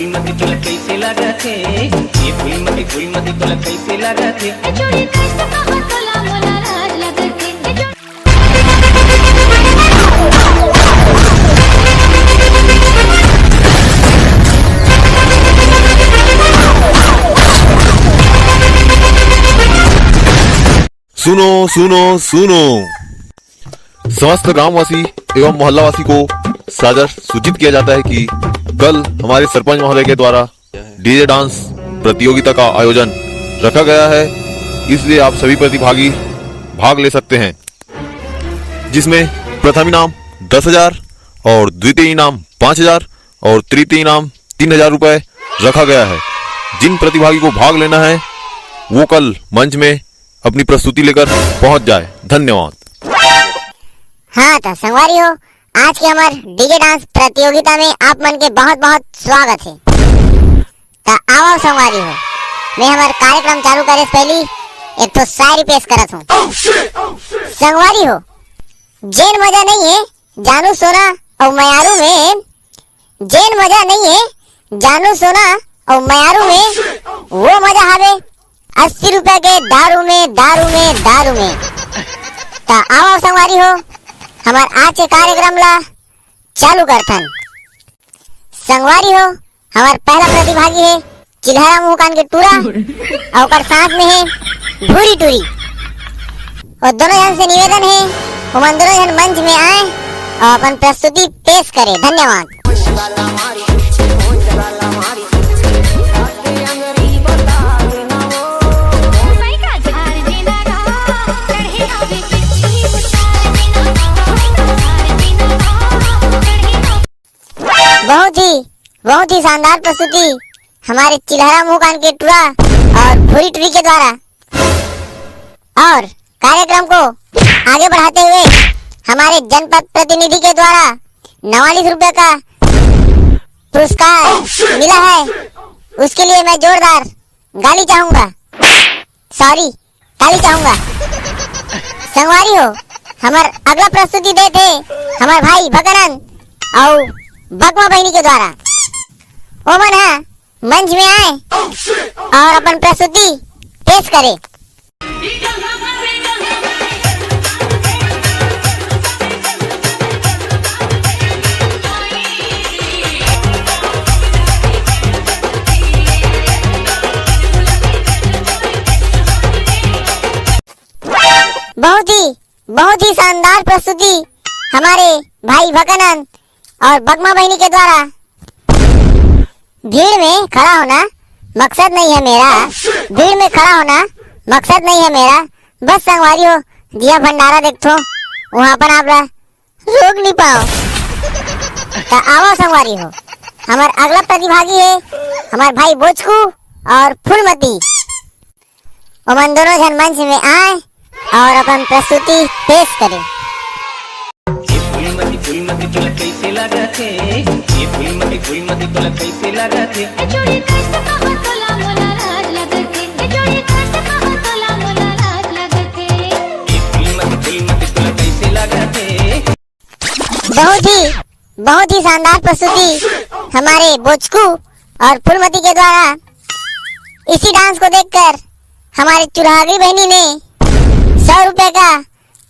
फूलमती तोला कैसे लागत है, ये फूलमती तोला कैसे लागत है, ए जोड़ी कैसे कहो तोला मोला राज लागत है, ए जोड़ी। सुनो सुनो सुनो, समस्त ग्रामवासी एवं मोहल्लावासी को सादर सूचित किया जाता है कि कल हमारे सरपंच महोदय के द्वारा डीजे डांस प्रतियोगिता का आयोजन रखा गया है। इसलिए आप सभी प्रतिभागी भाग ले सकते हैं, जिसमें प्रथम इनाम 10,000 और द्वितीय इनाम 5,000 और तृतीय इनाम 3,000 रुपए रखा गया है। जिन प्रतिभागी को भाग लेना है वो कल मंच में अपनी प्रस्तुति लेकर पहुंच जाए। धन्यवाद। हाँ तो संगवारी हो, आज के हमारे डीजे डांस प्रतियोगिता में आप मन के बहुत बहुत स्वागत है। तो आओ संगवारी हो, मैं हमारे कार्यक्रम चालू करे से पहले एक तो शायरी पेश करत हूँ। संगवारी हो, जेन मजा नहीं है जानू सोना और मयारू में, जेन मजा नहीं है जानू सोना और मयारू में, वो मजा हवे 80 रुपए के दारू में दारू में दारू में। तो आओ संगवारी हो, हमारे आज के कार्यक्रम ला चालू करथन। संगवारी हो, हमारे पहला प्रतिभागी है चिल्हारा मुंह कान के टूरा और साथ में है भूरी टूरी। और दोनों जन से निवेदन है हम दोनों जन मंच में आए और अपन प्रस्तुति पेश करें। धन्यवाद। बहुत ही शानदार प्रस्तुति हमारे चिल्हारा मुंह कान के टूरा और भूरी टूरी के द्वारा। और कार्यक्रम को आगे बढ़ाते हुए हमारे जनपद प्रतिनिधि के द्वारा 49 रुपए का पुरस्कार मिला है। उसके लिए मैं जोरदार गाली चाहूंगा, सॉरी ताली चाहूंगा। संगवारी हो, हमारे अगला प्रस्तुति देते हमारे भाई भगनन और बगमा बहनी के द्वारा। ओमन है मंच में आए और अपन प्रस्तुति पेश करे। बहुत ही शानदार प्रस्तुति हमारे भाई भगनन और बगमा बहनी के द्वारा। भीड़ में खड़ा होना मकसद नहीं है मेरा, भीड़ में खड़ा होना मकसद नहीं है मेरा, बस संगवारी हो दिया भंडारा देखो वहाँ पर आप रोक नहीं पाओ। तो आओ संगवारी हो, हमारे अगला प्रतिभागी है हमारे भाई बोचकू और फूलमती। ओमन दोनों जन मंच में आए और अपन प्रस्तुति पेश करें। फूलमती तोला कैसे लागत है, ये फूलमती तोला कैसे लागत है, ए जोड़ी कैसे कहो तोला मोला राज लागत है, ए जोड़ी कैसे कहो तोला मोला राज लागत है, ये फूलमती तोला कैसे लागत है। बहुत ही शानदार प्रस्तुति हमारे बोचकू और फूलमती के द्वारा। इसी डांस को देखकर हमारे चुल्हागी बहनी ने 100 रुपए का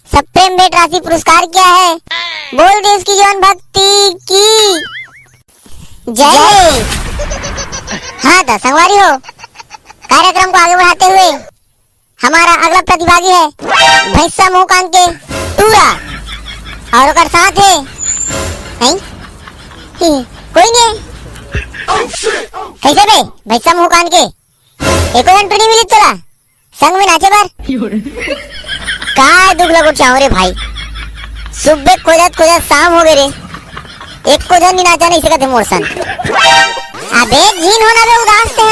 सब प्रेम भेंट राशि पुरस्कार किया है। बोल दे उसकी जीवन भक्ति की जय। हाँ तो संगवारी हो, कार्यक्रम को आगे बढ़ाते हुए हमारा अगला प्रतिभागी है भैंसा मुंह कान के टूरा और ओकर साथ है नहीं कोई नहीं। कैसे बे भैंसा मुंह कान के एको जन टूरी मिली तोला संग में नाचे बार का दुख लगो चाहो रे भाई। सुबह खोजत शाम हो गए रे, एक को जन नाचा नहीं सकते मोर सन। अबे झीन होना बे उदास थे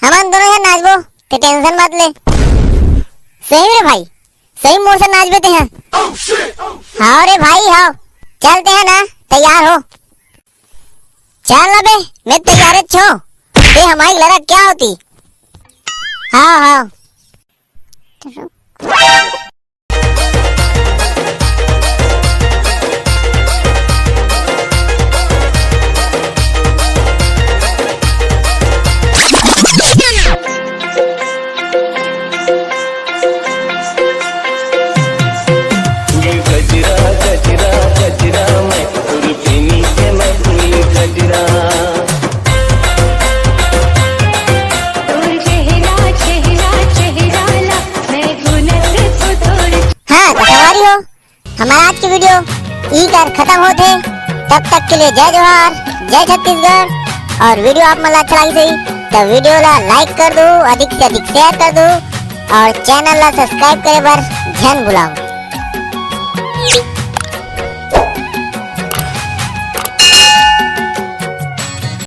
हम दोनों जन नाचबो ते टेंशन मत ले। सही रे भाई, सही मोर सन नाच बेते हैं। हाँ रे भाई हाँ, चलते हैं ना, तैयार हो? चल ना बे, मैं तैयार छो। ये हमारी लड़ा क्या होती? हाँ हाँ हमारा आज की वीडियो ई कर खत्म होते, तब तक के लिए जय जोहार, जय छत्तीसगढ़। और वीडियो आप मला अच्छा लगी सही तो वीडियो ला लाइक कर दो, अधिक से अधिक शेयर कर दो और चैनल ला सब्सक्राइब करे बर झन भुलाओ।